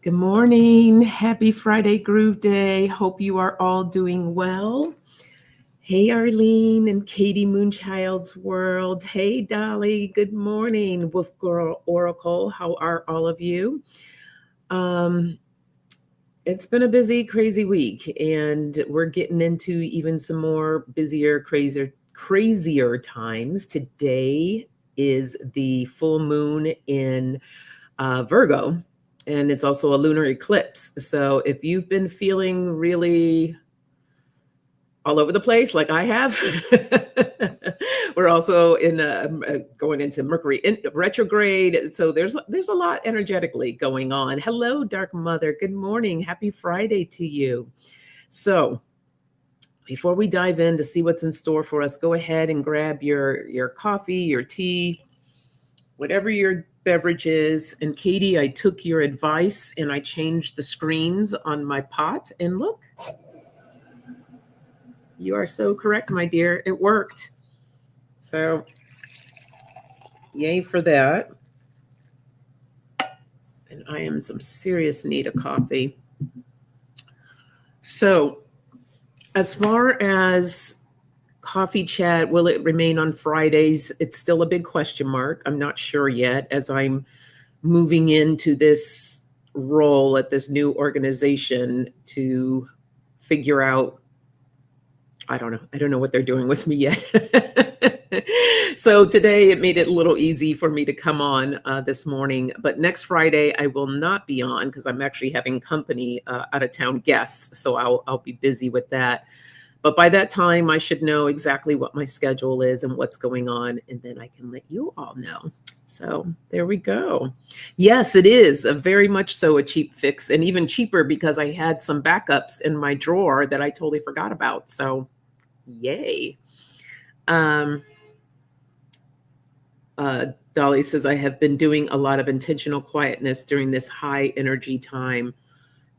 Good morning. Happy Friday Groove Day. Hope you are all doing well. Hey, Arlene and Katie Moonchild's World. Hey, Dolly. Good morning. Wolf Girl Oracle. How are all of you? Um, it's been a busy, crazy week, and we're getting into even some more busier, crazier times. Today is the full moon in Virgo, and it's also a lunar eclipse. So if you've been feeling really all over the place like I have, we're also in going into Mercury in retrograde. So there's a lot energetically going on. Hello, Dark Mother. Good morning. Happy Friday to you. So before we dive in to see what's in store for us, go ahead and grab your coffee, your tea, whatever your beverage is. And Katie, I took your advice and I changed the screens on my pot. And look, you are so correct, my dear. It worked. So, yay for that. And I am in some serious need of coffee. So, as far as coffee chat, will it remain on Fridays? It's still a big question mark. I'm not sure yet, as I'm moving into this role at this new organization to figure out, I don't know what they're doing with me yet. So today it made it a little easy for me to come on this morning, but next Friday I will not be on because I'm actually having company, out of town guests, so I'll be busy with that. But by that time, I should know exactly what my schedule is and what's going on, and then I can let you all know. So there we go. Yes, it is a very much so a cheap fix, and even cheaper because I had some backups in my drawer that I totally forgot about. So yay. Dolly says, I have been doing a lot of intentional quietness during this high energy time.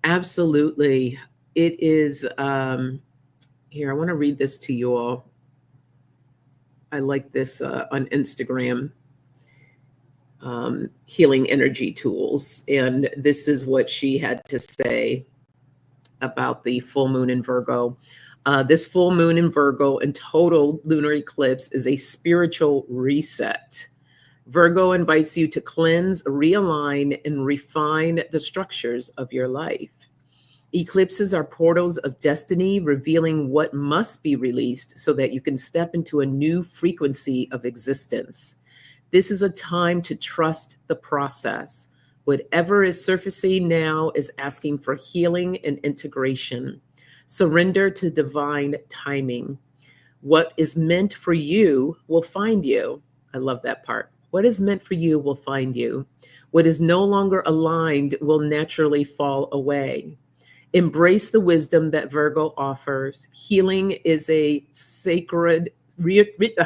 Absolutely. It is, here, I want to read this to you all. I like this on Instagram, Healing Energy Tools. And this is what she had to say about the full moon in Virgo. This full moon in Virgo and total lunar eclipse is a spiritual reset. Virgo invites you to cleanse, realign, and refine the structures of your life. Eclipses are portals of destiny, revealing what must be released so that you can step into a new frequency of existence. This is a time to trust the process. Whatever is surfacing now is asking for healing and integration. Surrender to divine timing. What is meant for you will find you. I love that part. What is meant for you will find you. What is no longer aligned will naturally fall away. Embrace the wisdom that Virgo offers. Healing is a sacred ritual,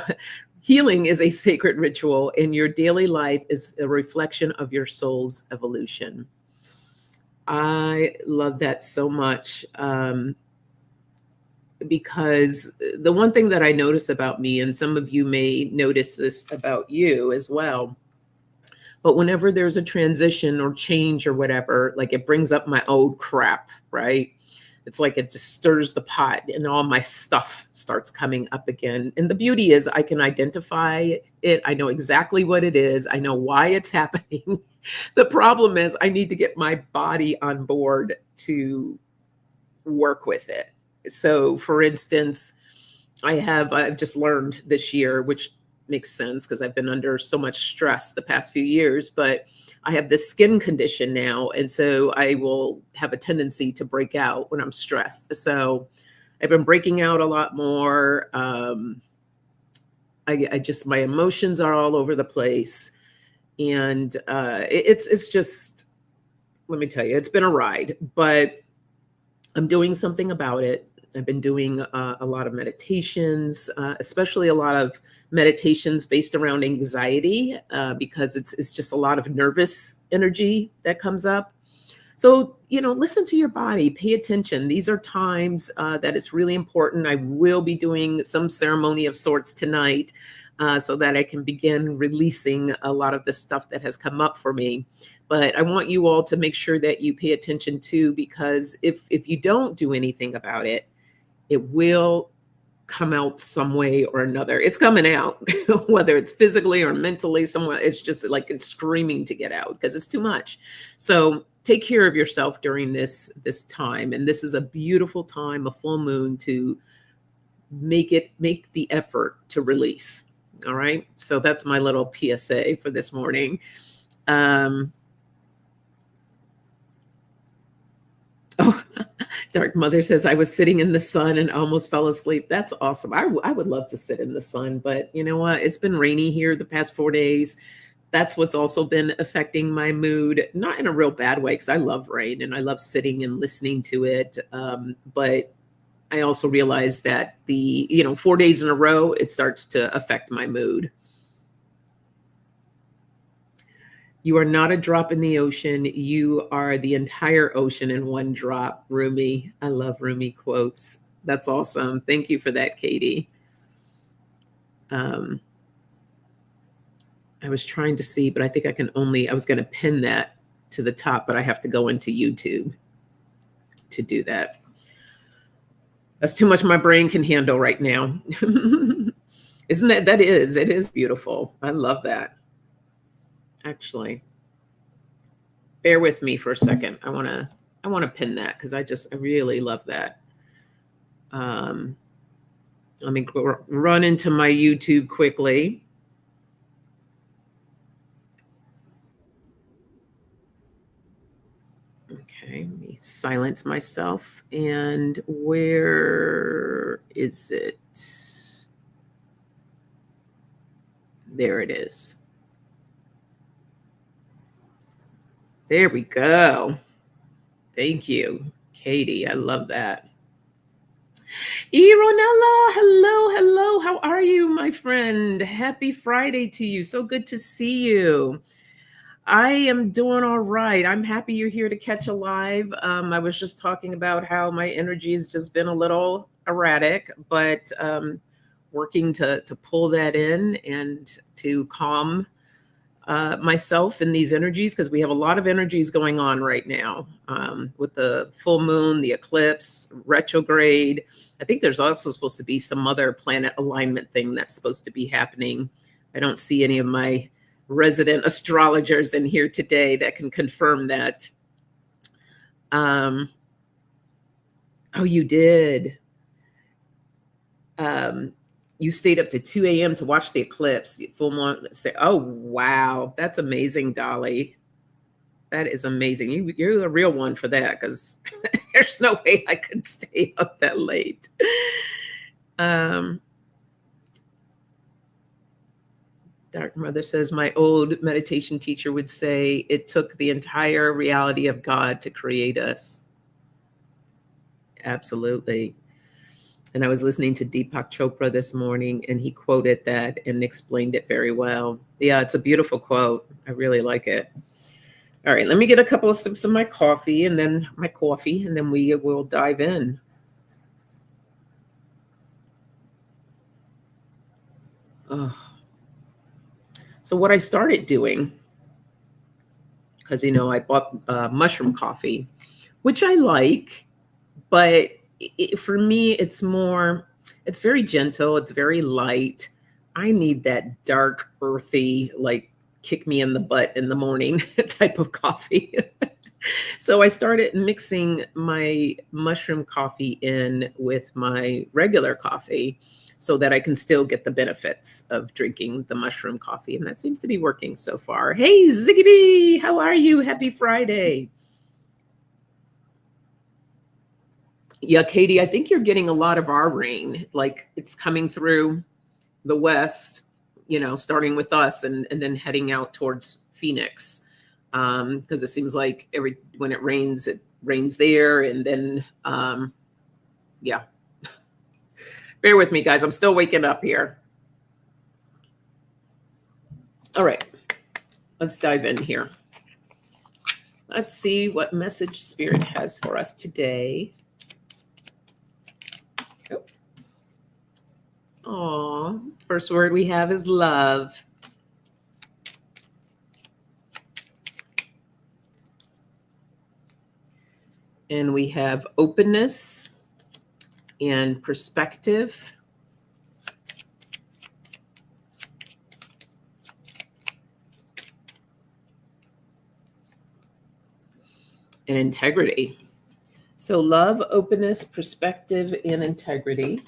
and your daily life is a reflection of your soul's evolution. I love that so much. Because the one thing that I notice about me, and some of you may notice this about you as well, but whenever there's a transition or change or whatever, like it brings up my old crap, right? It's like it just stirs the pot and all my stuff starts coming up again. And the beauty is I can identify it. I know exactly what it is. I know why it's happening. The problem is I need to get my body on board to work with it. So for instance, I've just learned this year, which makes sense because I've been under so much stress the past few years, but I have this skin condition now. And so I will have a tendency to break out when I'm stressed. So I've been breaking out a lot more. I just, my emotions are all over the place. And it's just, let me tell you, it's been a ride, but I'm doing something about it. I've been doing a lot of meditations, especially a lot of meditations based around anxiety, because it's just a lot of nervous energy that comes up. So, listen to your body, pay attention. These are times that it's really important. I will be doing some ceremony of sorts tonight, so that I can begin releasing a lot of the stuff that has come up for me. But I want you all to make sure that you pay attention too, because if you don't do anything about it, it will come out some way or another. It's coming out, whether it's physically or mentally, somewhere. It's just like it's screaming to get out because it's too much. So take care of yourself during this time. And this is a beautiful time, a full moon, to make the effort to release. All right. So that's my little PSA for this morning. Oh, Dark Mother says, I was sitting in the sun and almost fell asleep. That's awesome. I would love to sit in the sun, but you know what? It's been rainy here the past 4 days. That's what's also been affecting my mood, not in a real bad way, because I love rain and I love sitting and listening to it. But I also realized that 4 days in a row, it starts to affect my mood. You are not a drop in the ocean. You are the entire ocean in one drop, Rumi. I love Rumi quotes. That's awesome. Thank you for that, Katie. I was trying to see, but I think I was going to pin that to the top, but I have to go into YouTube to do that. That's too much my brain can handle right now. Isn't it is beautiful. I love that. Actually, bear with me for a second. I want to pin that because I really love that. Let me run into my YouTube quickly. Okay, let me silence myself. And where is it? There it is. There we go. Thank you, Katie. I love that. Ironella, hello. How are you, my friend? Happy Friday to you. So good to see you. I am doing all right. I'm happy you're here to catch a live. I was just talking about how my energy has just been a little erratic, but working to pull that in and to calm myself in these energies, because we have a lot of energies going on right now with the full moon, the eclipse, retrograde. I think there's also supposed to be some other planet alignment thing that's supposed to be happening. I don't see any of my resident astrologers in here today that can confirm that. Oh, you did. You stayed up to 2 a.m. to watch the eclipse. Full moon. Oh, wow. That's amazing, Dolly. That is amazing. You're the real one for that, because there's no way I could stay up that late. Dark Mother says, my old meditation teacher would say, it took the entire reality of God to create us. Absolutely. And I was listening to Deepak Chopra this morning, and he quoted that and explained it very well. Yeah, it's a beautiful quote. I really like it. All right, let me get a couple of sips of my coffee, and then we will dive in. Oh. So what I started doing, because, I bought mushroom coffee, which I like, but for me, it's very gentle. It's very light. I need that dark, earthy, like kick me in the butt in the morning type of coffee. So I started mixing my mushroom coffee in with my regular coffee so that I can still get the benefits of drinking the mushroom coffee. And that seems to be working so far. Hey, Ziggy B, how are you? Happy Friday. Yeah, Katie, I think you're getting a lot of our rain. Like it's coming through the west, starting with us and then heading out towards Phoenix. Because it seems like when it rains there. And then, yeah. Bear with me, guys. I'm still waking up here. All right. Let's dive in here. Let's see what message Spirit has for us today. Oh, first word we have is love. And we have openness and perspective. And integrity. So love, openness, perspective, and integrity.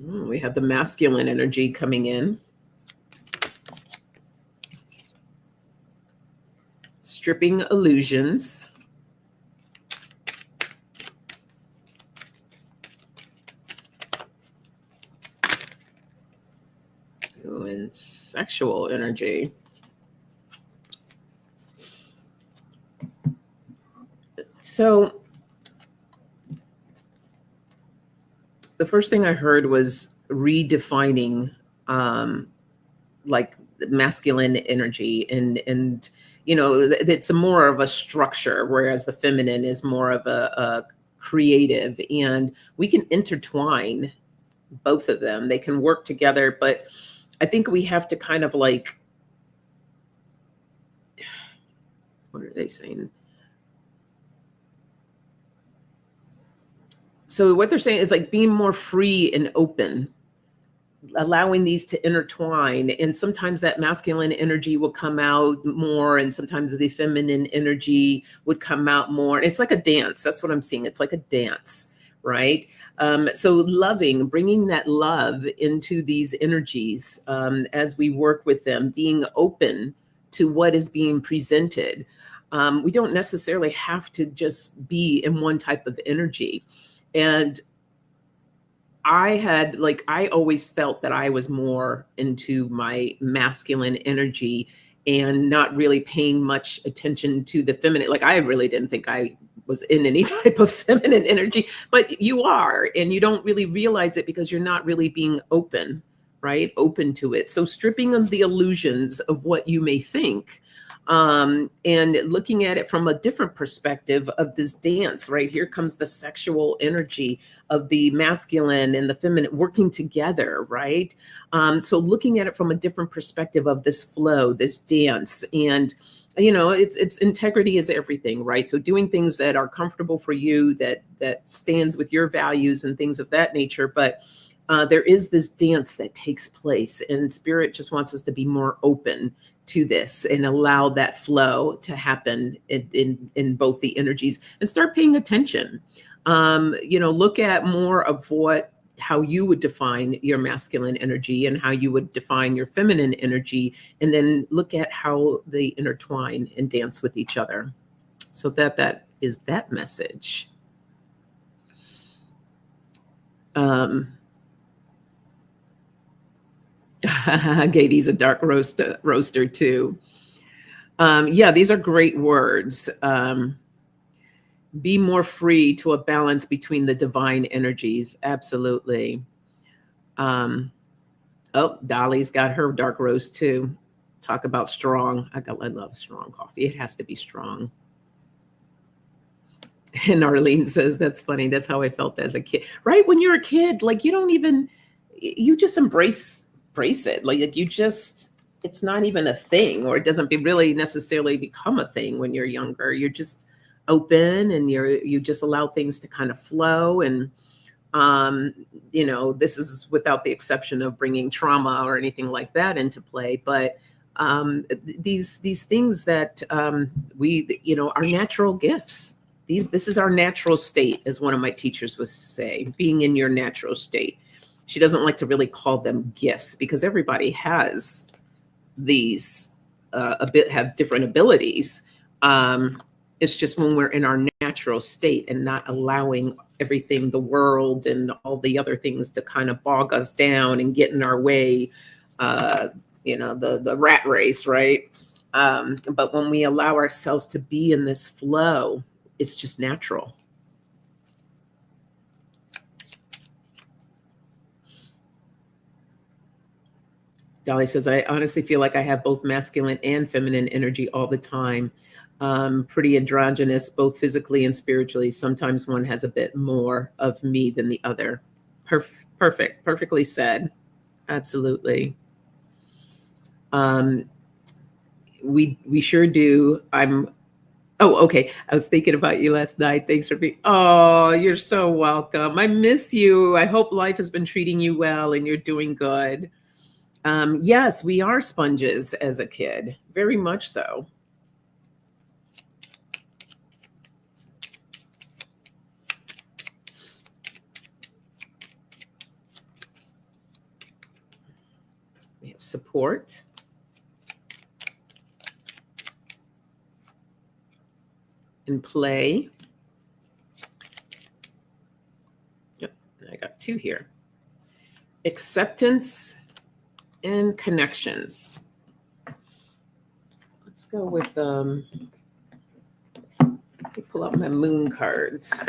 We have the masculine energy coming in. Stripping illusions. Ooh, and sexual energy. So the first thing I heard was redefining like masculine energy, and it's more of a structure, whereas the feminine is more of a creative, and we can intertwine both of them. They can work together, but I think we have to kind of like, what are they saying? So what they're saying is like being more free and open, allowing these to intertwine. And sometimes that masculine energy will come out more, and sometimes the feminine energy would come out more. And it's like a dance. That's what I'm seeing. It's like a dance, right? So loving, bringing that love into these energies as we work with them, being open to what is being presented. We don't necessarily have to just be in one type of energy. And I always felt that I was more into my masculine energy and not really paying much attention to the feminine. Like, I really didn't think I was in any type of feminine energy, but you are, and you don't really realize it because you're not really being open, right? Open to it. So stripping of the illusions of what you may think, and looking at it from a different perspective of this dance, right? Here comes the sexual energy of the masculine and the feminine working together, right? So looking at it from a different perspective of this flow, this dance, and it's integrity is everything, right? So doing things that are comfortable for you, that stands with your values and things of that nature, but there is this dance that takes place, and spirit just wants us to be more open to this and allow that flow to happen in both the energies, and start paying attention. Look at more of how you would define your masculine energy and how you would define your feminine energy, and then look at how they intertwine and dance with each other. So that is that message. Katie's a dark roaster too. Yeah, these are great words. Be more free to a balance between the divine energies. Absolutely. Dolly's got her dark roast too. Talk about strong. I love strong coffee. It has to be strong. And Arlene says, that's funny. That's how I felt as a kid. Right? When you're a kid, like you just embrace it. Like you just, it's not even a thing, or it doesn't really necessarily become a thing when you're younger. You're just open, and you just allow things to kind of flow. And this is without the exception of bringing trauma or anything like that into play. But these things that we, are natural gifts. This is our natural state, as one of my teachers would say, being in your natural state. She doesn't like to really call them gifts, because everybody has these have different abilities. It's just when we're in our natural state and not allowing everything, the world and all the other things, to kind of bog us down and get in our way, the rat race, right? But when we allow ourselves to be in this flow, it's just natural. Dolly says, I honestly feel like I have both masculine and feminine energy all the time. Pretty androgynous, both physically and spiritually. Sometimes one has a bit more of me than the other. Perfect. Perfectly said. Absolutely. Um, we sure do. Oh, okay. I was thinking about you last night. Thanks for being. Oh, you're so welcome. I miss you. I hope life has been treating you well and you're doing good. Yes, we are sponges as a kid. Very much so. We have support and play. Yep, I got two here. Acceptance and connections. Let's go with let me pull out my moon cards.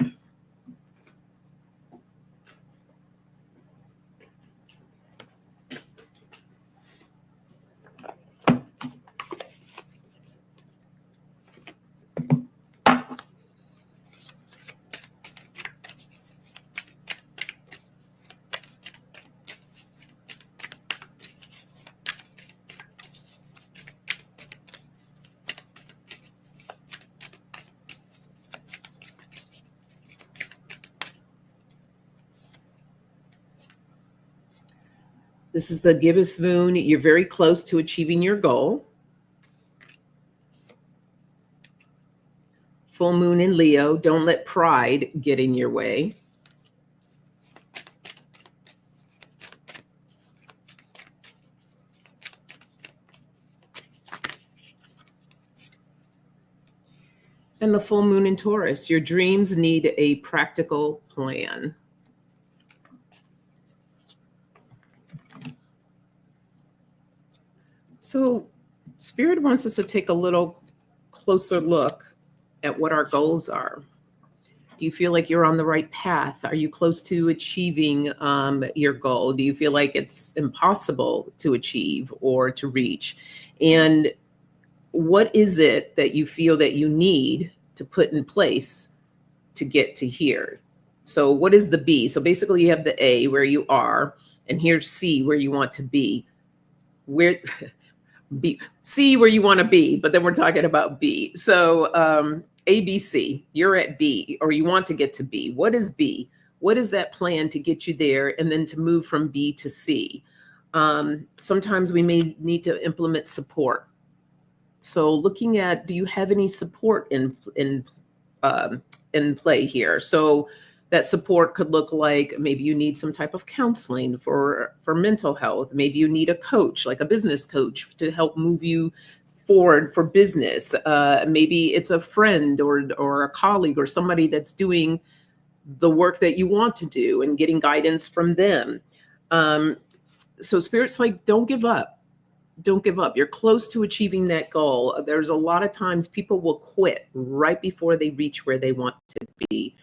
This is the gibbous moon. You're very close to achieving your goal. Full moon in Leo. Don't let pride get in your way. And the full moon in Taurus. Your dreams need a practical plan. So, Spirit wants us to take a little closer look at what our goals are. Do you feel like you're on the right path? Are you close to achieving your goal? Do you feel like it's impossible to achieve or to reach? And what is it that you feel that you need to put in place to get to here? So, what is the B? So, basically, you have the A where you are, and here's C where you want to be. Where B, C where you want to be, but then we're talking about B. So A, B, C, you're at B, or you want to get to B. What is B? What is that plan to get you there and then to move from B to C? Sometimes we may need to implement support. So looking at, do you have any support in play here? So that support could look like maybe you need some type of counseling for mental health. Maybe you need a coach, like a business coach, to help move you forward for business. Maybe it's a friend or a colleague or somebody that's doing the work that you want to do and getting guidance from them. So Spirit's like, don't give up. Don't give up. You're close to achieving that goal. There's a lot of times people will quit right before they reach where they want to be,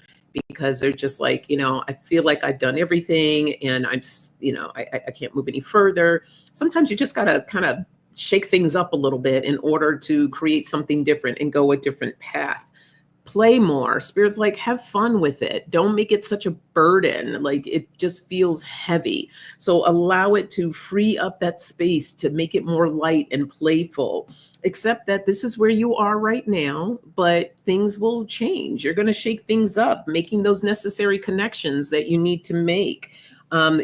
because they're just like, I feel like I've done everything and I can't move any further. Sometimes you just got to kind of shake things up a little bit in order to create something different and go a different path. Play more. Spirit's like, have fun with it. Don't make it such a burden. Like it just feels heavy. So allow it to free up that space to make it more light and playful. Accept that this is where you are right now, but things will change. You're going to shake things up, making those necessary connections that you need to make.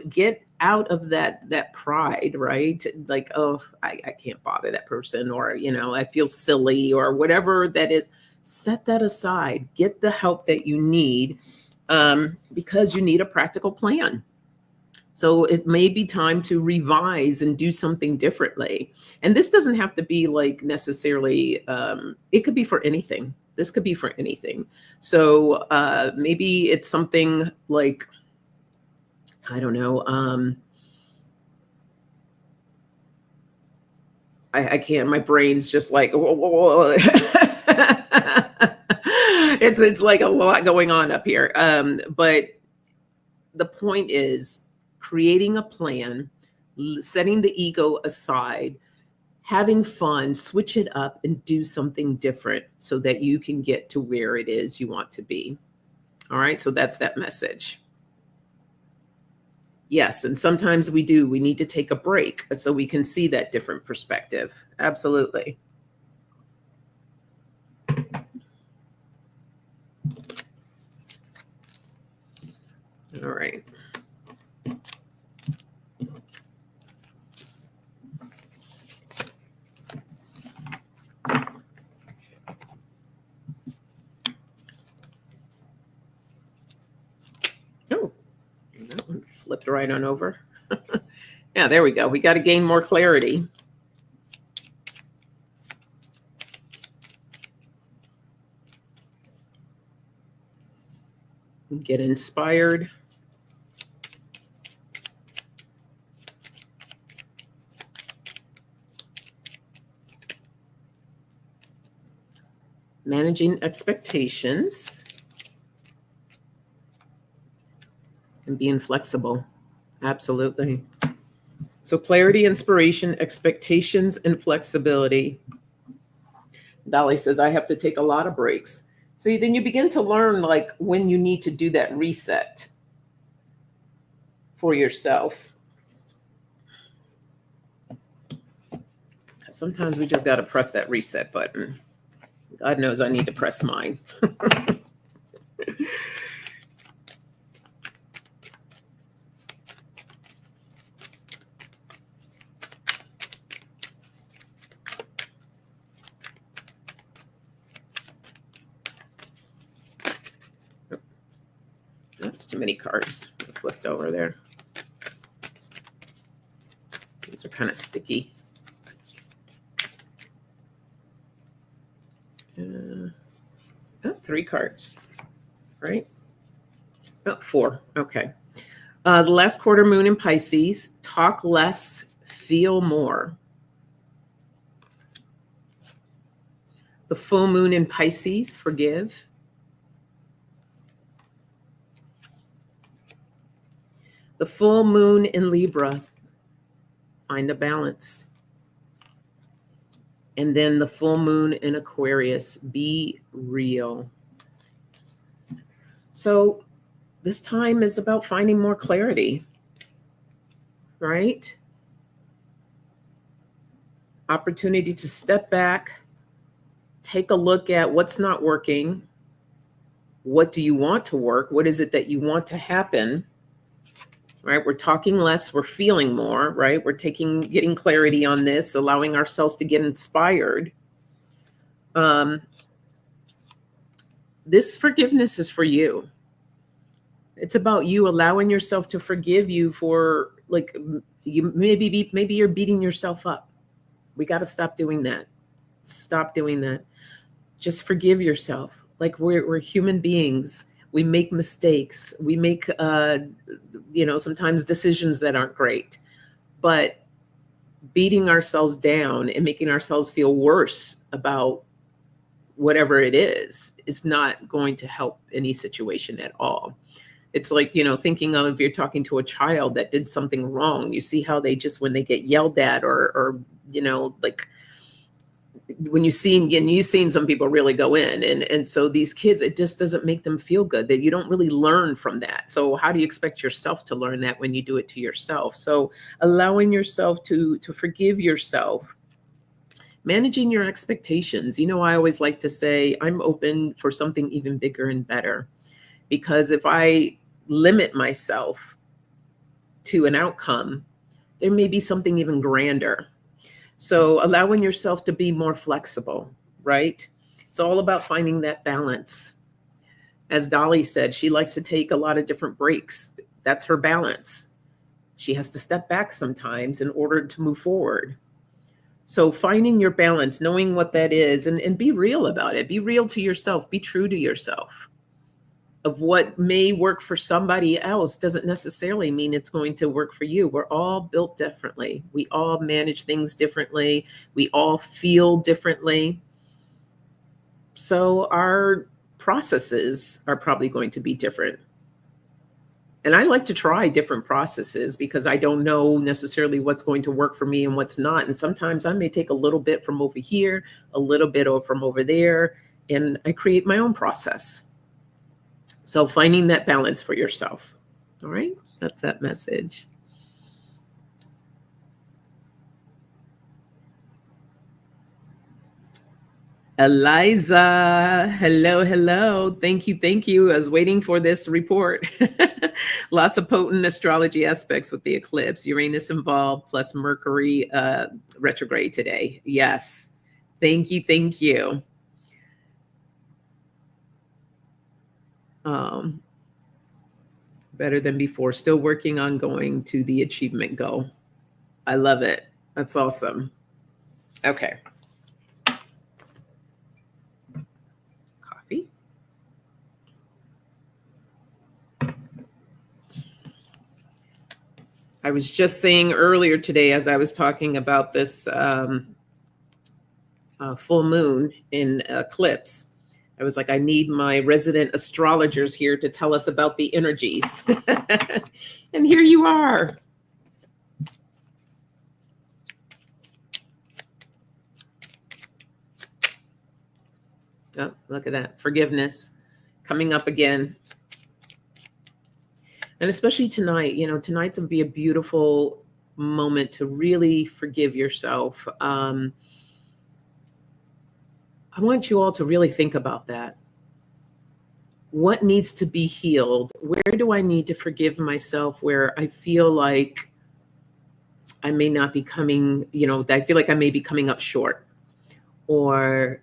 Get out of that pride, right? Like, oh, I can't bother that person, or, I feel silly, or whatever that is. Set that aside. Get the help that you need, because you need a practical plan. So it may be time to revise and do something differently. And this doesn't have to be like necessarily, it could be for anything. This could be for anything. So maybe it's something like, I don't know. I can't, my brain's just like, it's like a lot going on up here. But the point is creating a plan, setting the ego aside, having fun, switch it up and do something different so that you can get to where it is you want to be. All right, so that's that message. Yes, and sometimes we need to take a break so we can see that different perspective. Absolutely. All right. Oh, that one flipped right on over. Yeah, there we go. We got to gain more clarity. Get inspired. Managing expectations and being flexible. Absolutely. So clarity, inspiration, expectations, and flexibility. Dolly says, I have to take a lot of breaks. See, then you begin to learn like when you need to do that reset for yourself. Sometimes we just got to press that reset button. God knows I need to press mine. That's too many cards flipped over there. These are kind of sticky. 3 cards, right? 4. Okay. The last quarter moon in Pisces, talk less, feel more. The full moon in Pisces, forgive. The full moon in Libra, find a balance. And then the full moon in Aquarius, be real. So this time is about finding more clarity, right? Opportunity to step back, take a look at what's not working. What do you want to work? What is it that you want to happen? Right? We're talking less, we're feeling more, right? We're getting clarity on this, allowing ourselves to get inspired. This forgiveness is for you. It's about you allowing yourself to forgive you for like maybe you're beating yourself up. We got to stop doing that. Stop doing that. Just forgive yourself. Like we're human beings. We make mistakes. We make sometimes decisions that aren't great. But beating ourselves down and making ourselves feel worse about whatever it is not going to help any situation at all. It's like, thinking of if you're talking to a child that did something wrong, you see how they just, when they get yelled at or like when you've seen some people really go in. And so these kids, it just doesn't make them feel good, that you don't really learn from that. So how do you expect yourself to learn that when you do it to yourself? So allowing yourself to forgive yourself, managing your expectations. I always like to say, I'm open for something even bigger and better. Because if I limit myself to an outcome, there may be something even grander. So allowing yourself to be more flexible, right? It's all about finding that balance. As Dolly said, she likes to take a lot of different breaks. That's her balance. She has to step back sometimes in order to move forward. So finding your balance, knowing what that is, and be real about it. Be real to yourself. Be true to yourself. Of what may work for somebody else doesn't necessarily mean it's going to work for you. We're all built differently. We all manage things differently. We all feel differently. So our processes are probably going to be different. And I like to try different processes because I don't know necessarily what's going to work for me and what's not. And sometimes I may take a little bit from over here, a little bit from over there, and I create my own process. So finding that balance for yourself. All right, that's that message. Eliza, hello, hello. Thank you, thank you. I was waiting for this report. Lots of potent astrology aspects with the eclipse. Uranus involved, plus Mercury retrograde today. Yes. Thank you, thank you. Better than before. Still working on going to the achievement goal. I love it. That's awesome. Okay. Coffee. I was just saying earlier today, as I was talking about this full moon in eclipse, I was like, I need my resident astrologers here to tell us about the energies. And here you are. Oh, look at that. Forgiveness coming up again. And especially tonight, tonight's going to be a beautiful moment to really forgive yourself. I want you all to really think about that. What needs to be healed? Where do I need to forgive myself where I feel like I may not be coming, I feel like I may be coming up short, or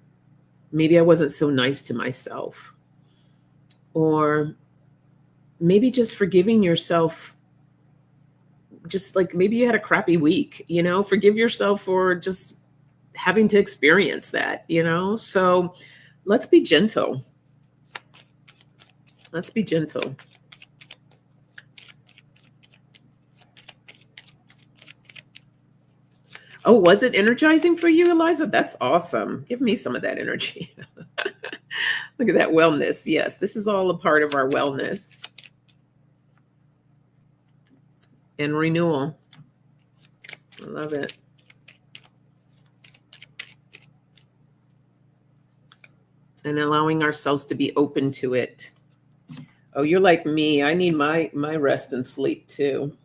maybe I wasn't so nice to myself, or maybe just forgiving yourself, just like maybe you had a crappy week, forgive yourself for just having to experience that, so let's be gentle. Let's be gentle. Oh, was it energizing for you, Eliza? That's awesome. Give me some of that energy. Look at that wellness. Yes, this is all a part of our wellness and renewal. I love it. And allowing ourselves to be open to it. Oh, you're like me. I need my rest and sleep too.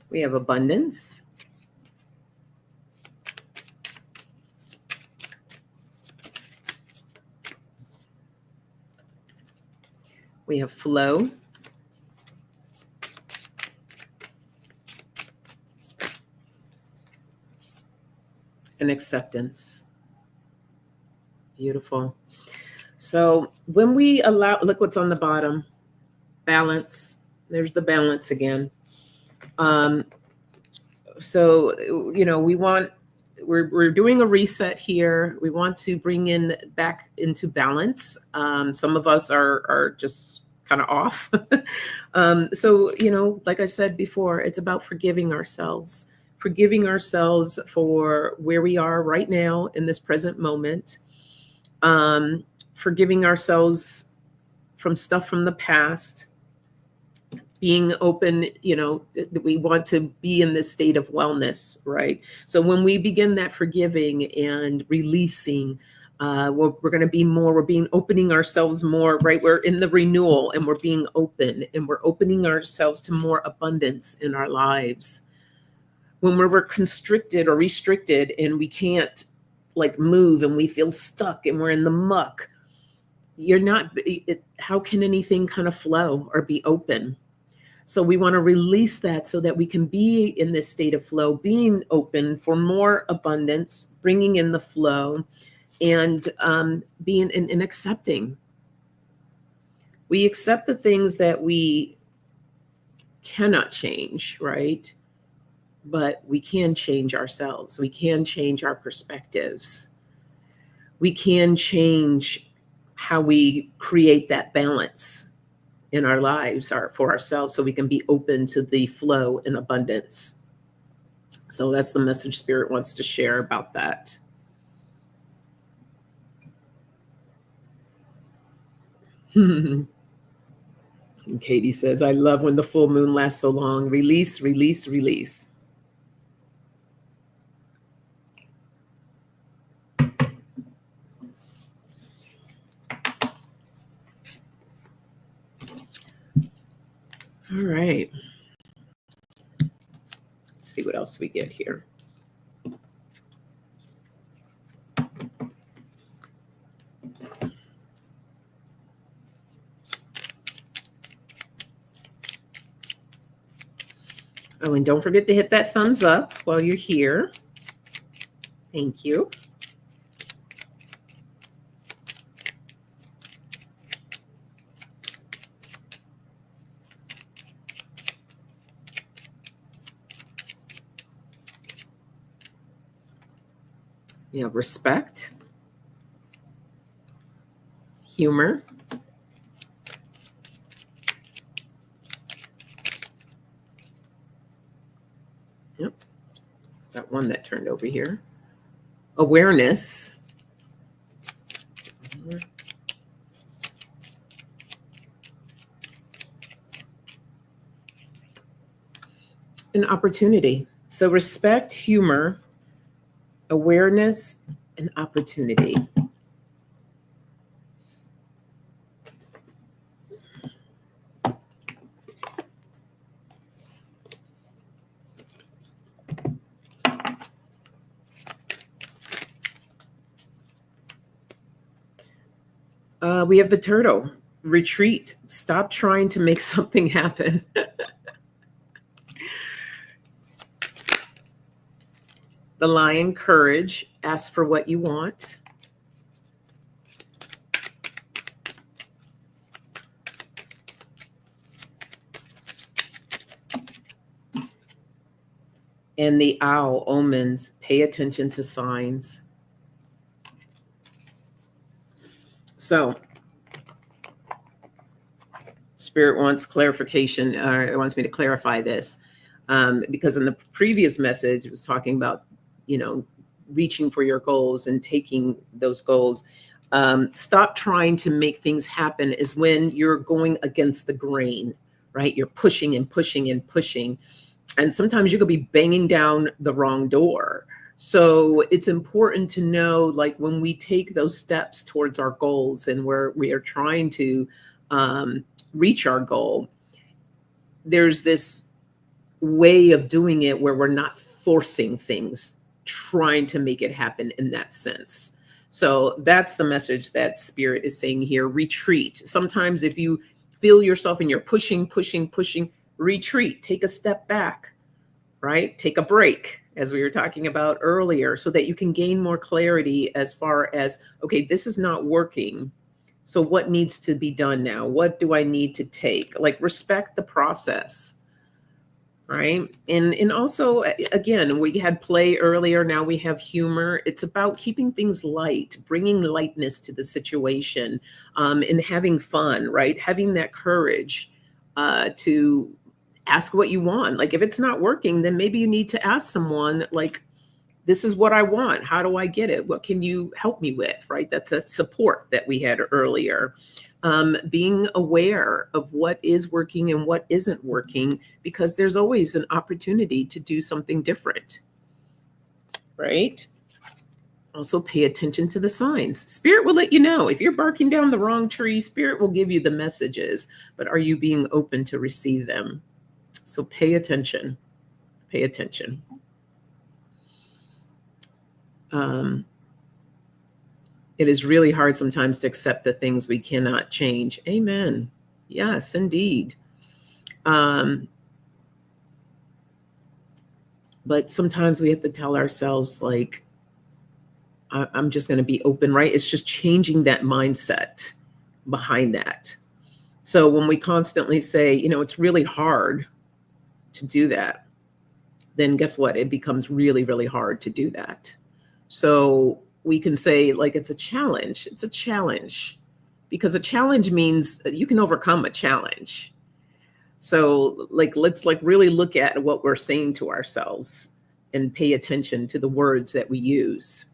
We have abundance. We have flow. And acceptance. Beautiful. So when we allow, look what's on the bottom, balance. There's the balance again. So, we're doing a reset here. We want to bring in back into balance. Some of us are just kind of off. So, like I said before, it's about forgiving ourselves for where we are right now in this present moment. Forgiving ourselves from stuff from the past. Being open, we want to be in this state of wellness, right? So when we begin that forgiving and releasing, we're going to be more, we're being opening ourselves more, right? We're in the renewal and we're being open and we're opening ourselves to more abundance in our lives. When we're constricted or restricted and we can't like move and we feel stuck and we're in the muck, how can anything kind of flow or be open? So we want to release that so that we can be in this state of flow, being open for more abundance, bringing in the flow, and being in accepting. We accept the things that we cannot change, right? But we can change ourselves. We can change our perspectives. We can change how we create that balance in our lives for ourselves so we can be open to the flow and abundance. So that's the message Spirit wants to share about that. And Katie says, I love when the full moon lasts so long. Release, release, release. All right. Let's see what else we get here. Oh, and don't forget to hit that thumbs up while you're here. Thank you. Yeah, respect, humor, yep, got one that turned over here. Awareness, and opportunity. So respect, humor, awareness, and opportunity. We have the turtle. Retreat. Stop trying to make something happen. The lion. Courage. Ask for what you want. And the owl. Omens. Pay attention to signs. So Spirit wants clarification, or it wants me to clarify this, because in the previous message, it was talking about, reaching for your goals and taking those goals. Stop trying to make things happen is when you're going against the grain, right? You're pushing and pushing and pushing. And sometimes you could be banging down the wrong door. So it's important to know, like, when we take those steps towards our goals and where we are trying to reach our goal, there's this way of doing it where we're not forcing things, trying to make it happen in that sense. So that's the message that Spirit is saying here. Retreat. Sometimes if you feel yourself and you're pushing, retreat, take a step back, right? Take a break, as we were talking about earlier, so that you can gain more clarity as far as, okay, this is not working. So what needs to be done now? What do I need to take? Like, respect the process, right? And also, again, we had play earlier. Now we have humor. It's about keeping things light, bringing lightness to the situation, and having fun, right? Having that courage to ask what you want. Like, if it's not working, then maybe you need to ask someone, like, this is what I want. How do I get it? What can you help me with, right? That's a support that we had earlier. Being aware of what is working and what isn't working, because there's always an opportunity to do something different, right? Also, pay attention to the signs. Spirit will let you know. If you're barking down the wrong tree, Spirit will give you the messages, but are you being open to receive them? So pay attention. Pay attention. It is really hard sometimes to accept the things we cannot change. Amen. Yes, indeed. But sometimes we have to tell ourselves, like, I'm just going to be open, right? It's just changing that mindset behind that. So when we constantly say, it's really hard, to do that, then guess what? It becomes really, really hard to do that. So we can say, like, it's a challenge. It's a challenge because a challenge means you can overcome a challenge. So, like, let's like really look at what we're saying to ourselves and pay attention to the words that we use.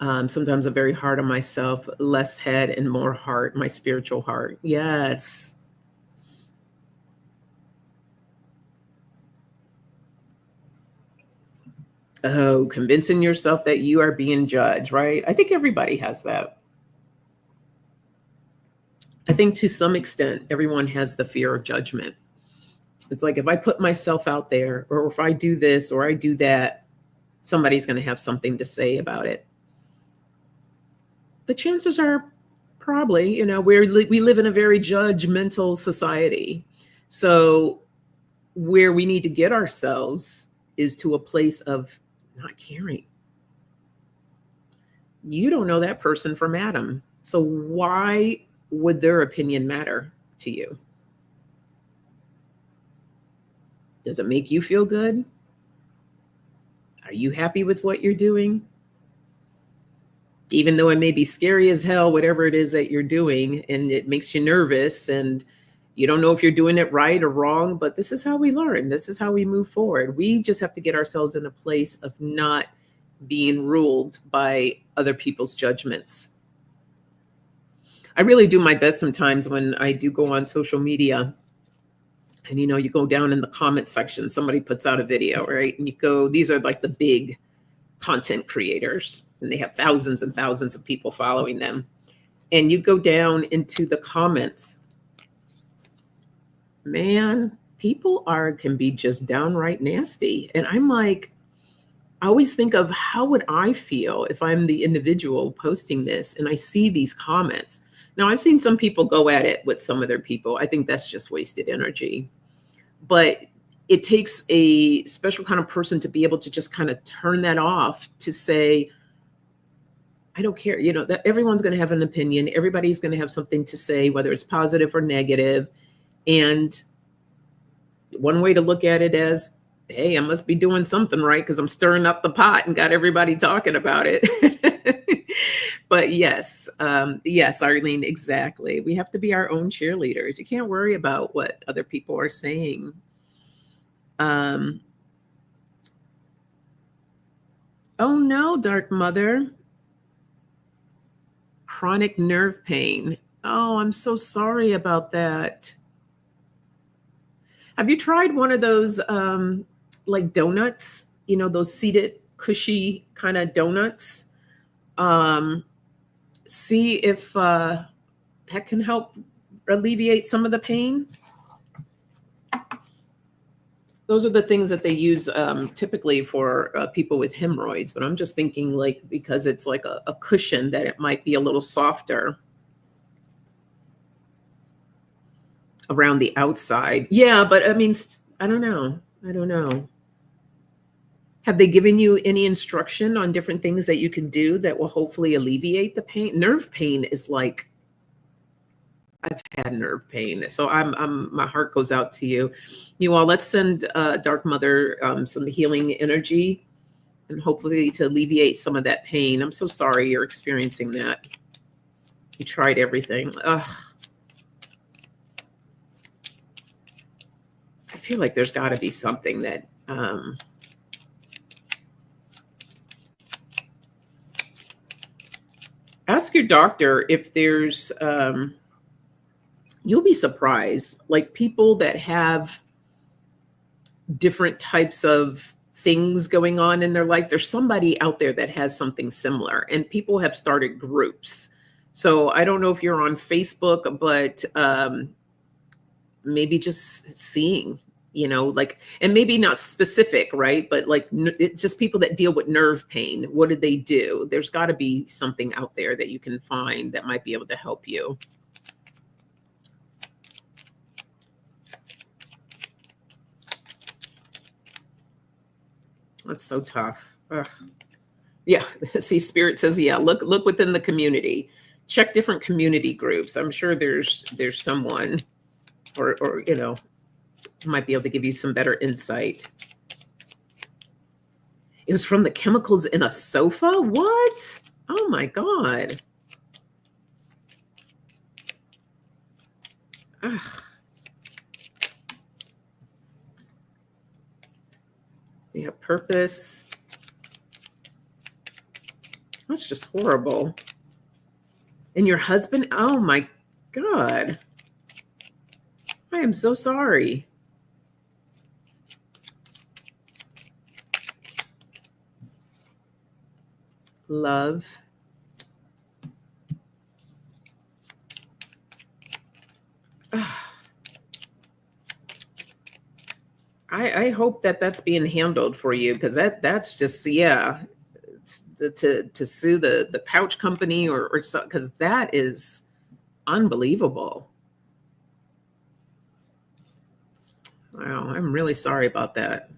Sometimes I'm very hard on myself, less head and more heart, my spiritual heart. Yes. Oh, convincing yourself that you are being judged, right? I think everybody has that. I think to some extent, everyone has the fear of judgment. It's like if I put myself out there, or if I do this or I do that, somebody's going to have something to say about it. The chances are probably, we live in a very judgmental society. So where we need to get ourselves is to a place of not caring. You don't know that person from Adam. So why would their opinion matter to you? Does it make you feel good? Are you happy with what you're doing? Even though it may be scary as hell, whatever it is that you're doing, and it makes you nervous and you don't know if you're doing it right or wrong, but this is how we learn. This is how we move forward. We just have to get ourselves in a place of not being ruled by other people's judgments. I really do my best sometimes when I do go on social media and, you go down in the comment section, somebody puts out a video, right? And you go, these are like the big content creators, and they have thousands and thousands of people following them. And you go down into the comments, man, people can be just downright nasty. And I'm like, I always think of how would I feel if I'm the individual posting this and I see these comments. Now, I've seen some people go at it with some other people. I think that's just wasted energy. But it takes a special kind of person to be able to just kind of turn that off, to say, I don't care, that everyone's going to have an opinion. Everybody's going to have something to say, whether it's positive or negative. And one way to look at it as, hey, I must be doing something right because I'm stirring up the pot and got everybody talking about it. But yes, Arlene, exactly. We have to be our own cheerleaders. You can't worry about what other people are saying. Oh no, Dark Mother. Chronic nerve pain. Oh, I'm so sorry about that. Have you tried one of those like donuts? Those seated, cushy kind of donuts. See if that can help alleviate some of the pain. Those are the things that they use typically for people with hemorrhoids. But I'm just thinking, like, because it's like a cushion, that it might be a little softer around the outside. Yeah, but I mean, I don't know. Have they given you any instruction on different things that you can do that will hopefully alleviate the pain? Nerve pain is like, I've had nerve pain. So my heart goes out to you. You all, let's send Dark Mother some healing energy and hopefully to alleviate some of that pain. I'm so sorry you're experiencing that. You tried everything. Ugh. I feel like there's got to be something that ask your doctor if there's you'll be surprised, like people that have different types of things going on in their life. There's somebody out there that has something similar, and people have started groups. So I don't know if you're on Facebook, but maybe just seeing, like, and maybe not specific, right? But like just people that deal with nerve pain. What do they do? There's got to be something out there that you can find that might be able to help you. That's so tough. Ugh. Yeah. See, Spirit says, yeah, look within the community. check different community groups. I'm sure there's someone, or might be able to give you some better insight. It was from the chemicals in a sofa? What? Oh my God. Ugh. Yeah, purpose. That's just horrible. And your husband? Oh my God. I am so sorry. Love. I hope that that's being handled for you, because that's just, yeah, to sue the pouch company or so, because that is unbelievable. Wow, I'm really sorry about that.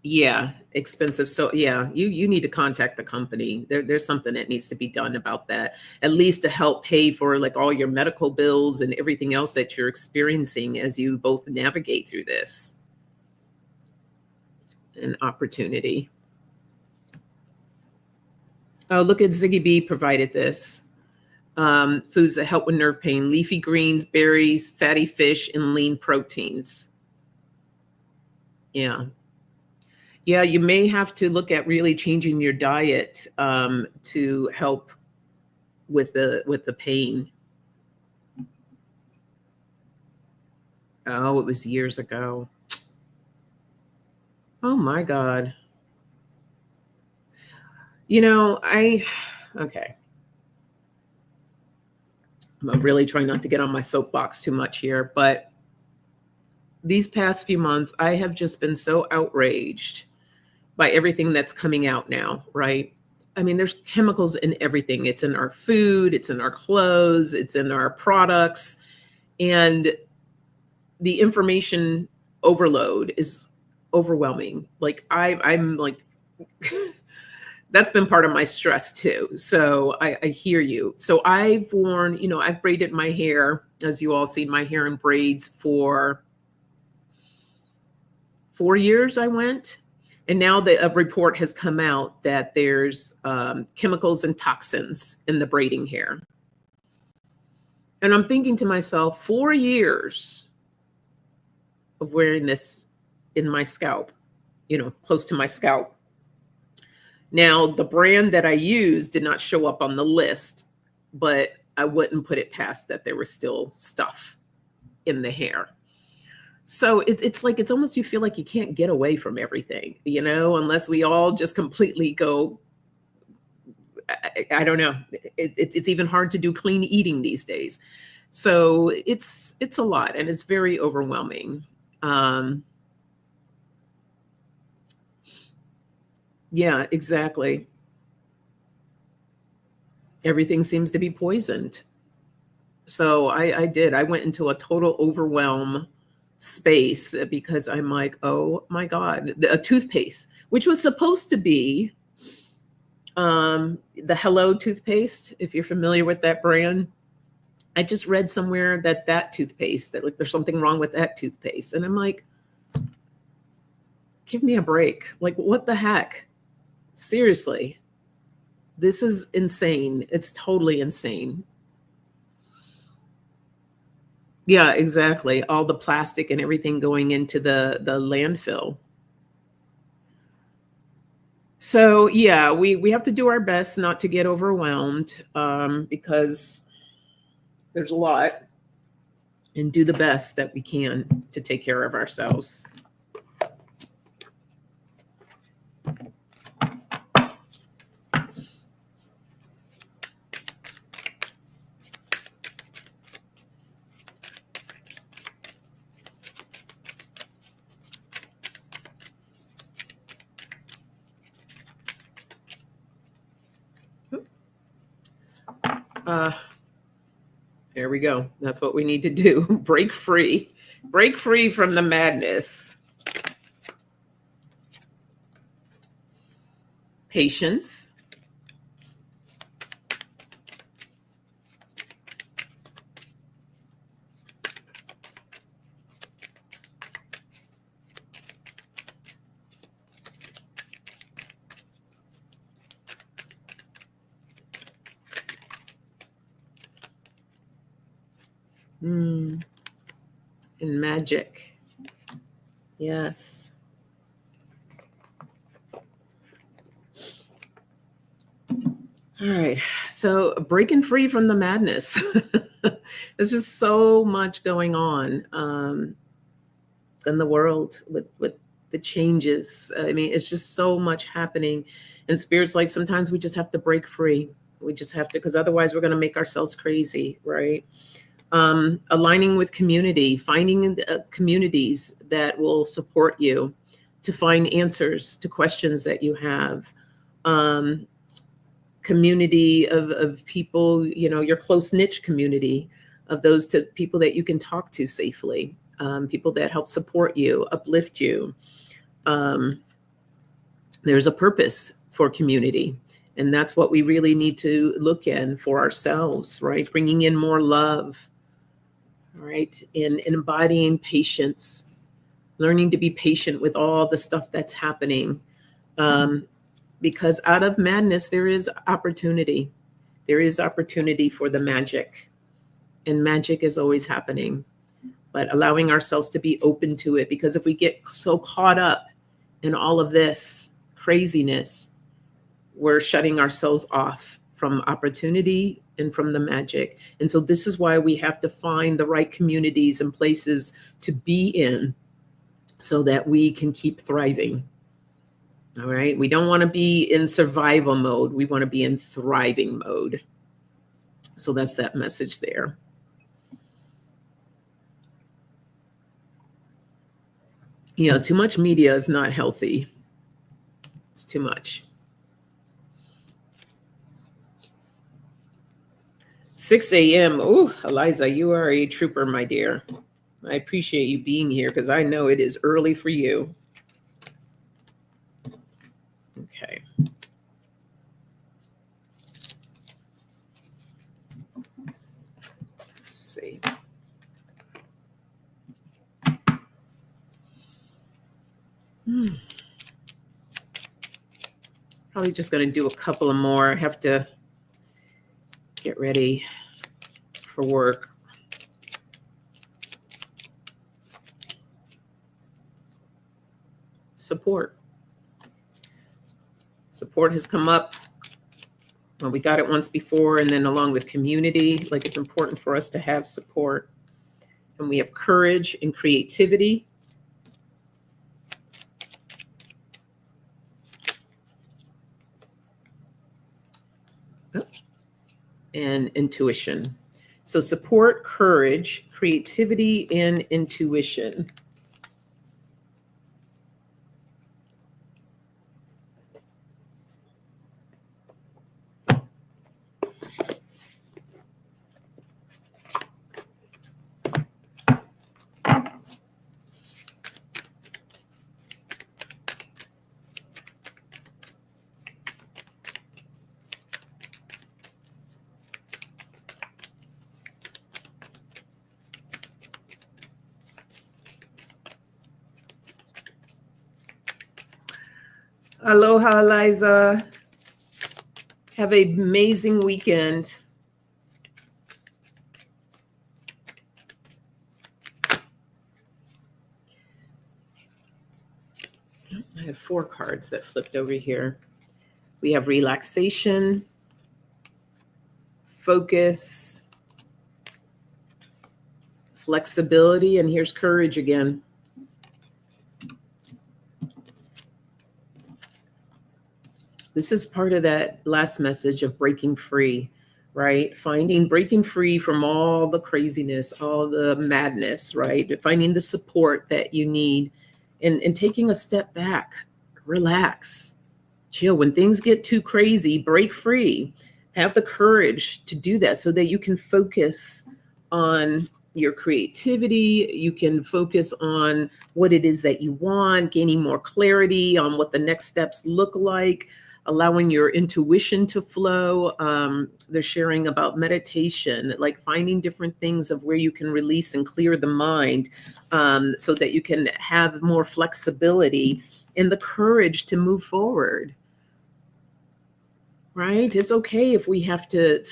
Yeah, expensive. So yeah, you need to contact the company. There's something that needs to be done about that, at least to help pay for like all your medical bills and everything else that you're experiencing as you both navigate through this. An opportunity. Oh, look at Ziggy B provided this. Foods that help with nerve pain: leafy greens, berries, fatty fish, and lean proteins. Yeah. Yeah, you may have to look at really changing your diet to help with the pain. Oh, it was years ago. Oh my God. Okay. I'm really trying not to get on my soapbox too much here, but these past few months, I have just been so outraged by everything that's coming out now, right? I mean, there's chemicals in everything. It's in our food, it's in our clothes, it's in our products. And the information overload is overwhelming. Like I'm like, that's been part of my stress too. So I hear you. So I've worn, I've braided my hair, as you all seen my hair in braids for 4 years. I went. And now a report has come out that there's chemicals and toxins in the braiding hair. And I'm thinking to myself, 4 years of wearing this in my scalp, close to my scalp. Now, the brand that I used did not show up on the list, but I wouldn't put it past that there was still stuff in the hair. So it's like, it's almost, you feel like you can't get away from everything, unless we all just completely go. I don't know. It's even hard to do clean eating these days. So it's a lot, and it's very overwhelming. Yeah, exactly. Everything seems to be poisoned. So I went into a total overwhelm space because I'm like, oh my God, a toothpaste, which was supposed to be the Hello toothpaste, if you're familiar with that brand. I just read somewhere that toothpaste, that like there's something wrong with that toothpaste. And I'm like, give me a break. Like, what the heck? Seriously. This is insane. It's totally insane. Yeah, exactly. All the plastic and everything going into the landfill. So yeah, we have to do our best not to get overwhelmed, because there's a lot, and do the best that we can to take care of ourselves. There we go. That's what we need to do. Break free. Break free from the madness. Patience. And magic. Yes. All right. So breaking free from the madness. There's just so much going on in the world with the changes. I mean, it's just so much happening. And Spirit's like, sometimes we just have to break free. We just have to, because otherwise we're going to make ourselves crazy, right? Aligning with community, finding communities that will support you to find answers to questions that you have. Community of people, your close niche community of those to people that you can talk to safely, people that help support you, uplift you. There's a purpose for community. And that's what we really need to look in for ourselves, right? Bringing in more love, right? And embodying patience, learning to be patient with all the stuff that's happening. Because out of madness, there is opportunity. There is opportunity for the magic. And magic is always happening. But allowing ourselves to be open to it, because if we get so caught up in all of this craziness, we're shutting ourselves off from opportunity and from the magic. And so this is why we have to find the right communities and places to be in so that we can keep thriving. All right. We don't want to be in survival mode. We want to be in thriving mode. So that's that message there. Too much media is not healthy. It's too much. 6 a.m. Oh, Eliza, you are a trooper, my dear. I appreciate you being here because I know it is early for you. Okay. Let's see. Probably just going to do a couple of more. I have to get ready for work. Support. Support has come up. Well, we got it once before, and then along with community, like it's important for us to have support. And we have courage and creativity. And intuition. So support, courage, creativity, and intuition. Aloha, Eliza. Have an amazing weekend. I have 4 cards that flipped over here. We have relaxation, focus, flexibility, and here's courage again. This is part of that last message of breaking free, right? Breaking free from all the craziness, all the madness, right? Finding the support that you need and taking a step back, relax, chill. When things get too crazy, break free. Have the courage to do that so that you can focus on your creativity. You can focus on what it is that you want, gaining more clarity on what the next steps look like, allowing your intuition to flow. They're sharing about meditation, like finding different things of where you can release and clear the mind, so that you can have more flexibility and the courage to move forward. Right? It's okay if we have to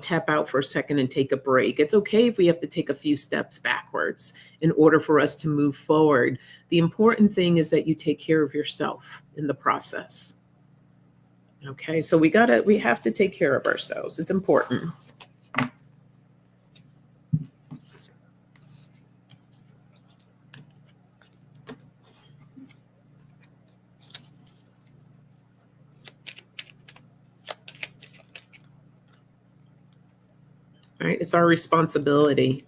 tap out for a second and take a break. It's okay if we have to take a few steps backwards in order for us to move forward. The important thing is that you take care of yourself in the process. Okay, so we have to take care of ourselves. It's important. Right? It's our responsibility.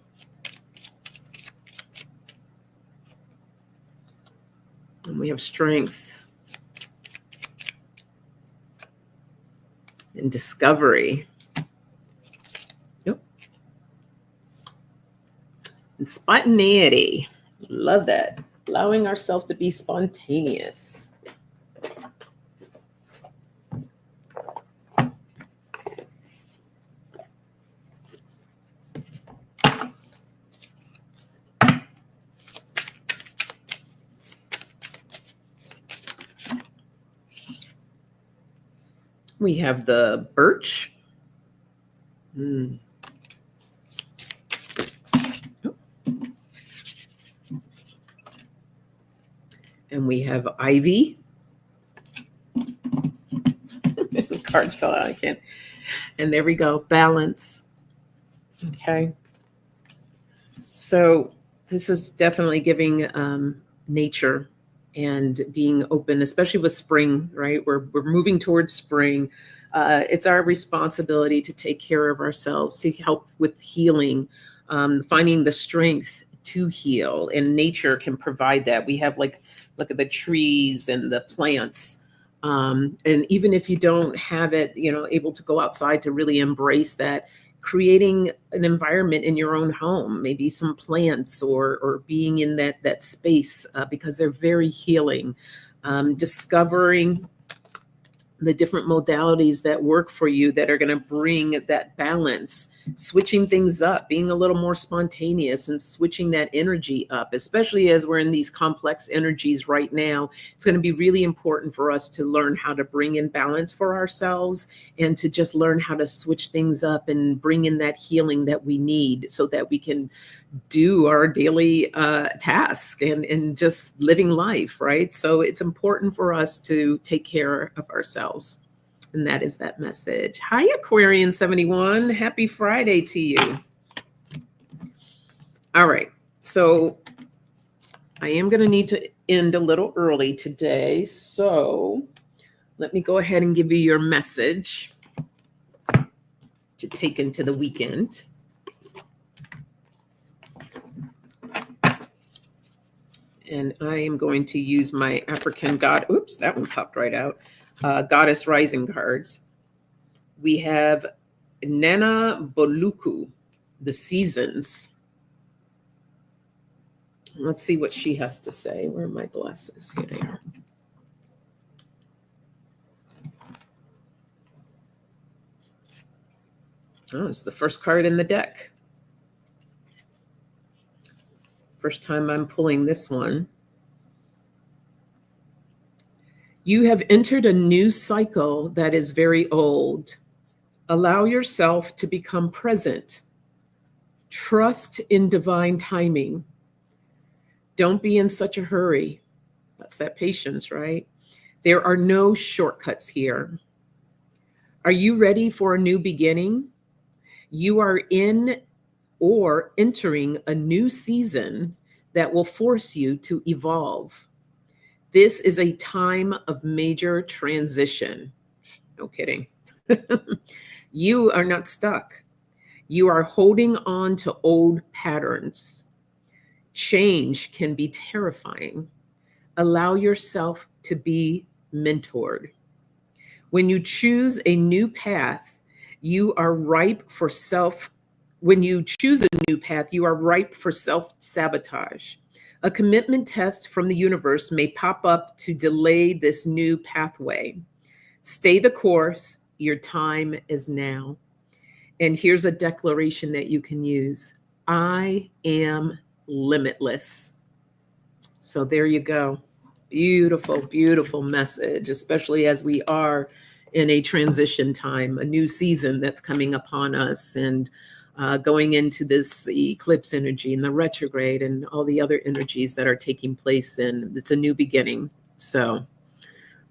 And we have strength and discovery. Yep. And spontaneity. Love that. Allowing ourselves to be spontaneous. We have the birch. Mm. Oh. And we have ivy. Cards fell out. I can't. And there we go. Balance. Okay. So this is definitely giving nature and being open, especially with spring, right? We're moving towards spring. It's our responsibility to take care of ourselves, to help with healing, finding the strength to heal. And nature can provide that. We have look at the trees and the plants. And even if you don't have it, able to go outside to really embrace that, creating an environment in your own home, maybe some plants or being in that space, because they're very healing. Discovering the different modalities that work for you that are going to bring that balance, switching things up, being a little more spontaneous and switching that energy up, especially as we're in these complex energies right now. It's going to be really important for us to learn how to bring in balance for ourselves and to just learn how to switch things up and bring in that healing that we need so that we can do our daily task and just living life, right? So it's important for us to take care of ourselves. And that is that message. Hi, Aquarian 71. Happy Friday to you. All right. So I am going to need to end a little early today. So let me go ahead and give you your message to take into the weekend. And I am going to use my African God. Oops, that one popped right out. Goddess Rising cards. We have Nana Boluku, the seasons. Let's see what she has to say. Where are my glasses? Here they are. Oh, it's the first card in the deck. First time I'm pulling this one. You have entered a new cycle that is very old. Allow yourself to become present. Trust in divine timing. Don't be in such a hurry. That's that patience, right? There are no shortcuts here. Are you ready for a new beginning? You are in or entering a new season that will force you to evolve. This is a time of major transition. No kidding. You are not stuck. You are holding on to old patterns. Change can be terrifying. Allow yourself to be mentored. When you choose a new path, you are ripe for when you choose a new path, you are ripe for self-sabotage. A commitment test from the universe may pop up to delay this new pathway. Stay the course. Your time is now. And here's a declaration that you can use. I am limitless. So there you go. Beautiful, beautiful message, especially as we are in a transition time, a new season that's coming upon us, and going into this eclipse energy and the retrograde and all the other energies that are taking place. And it's a new beginning. So,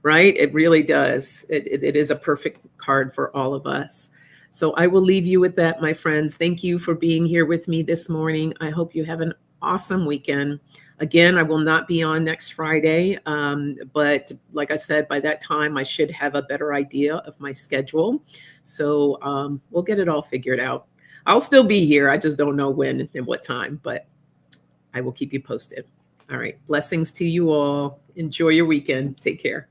right? It really does. It is a perfect card for all of us. So I will leave you with that, my friends. Thank you for being here with me this morning. I hope you have an awesome weekend. Again, I will not be on next Friday, but like I said, by that time, I should have a better idea of my schedule. So we'll get it all figured out. I'll still be here. I just don't know when and what time, but I will keep you posted. All right. Blessings to you all. Enjoy your weekend. Take care.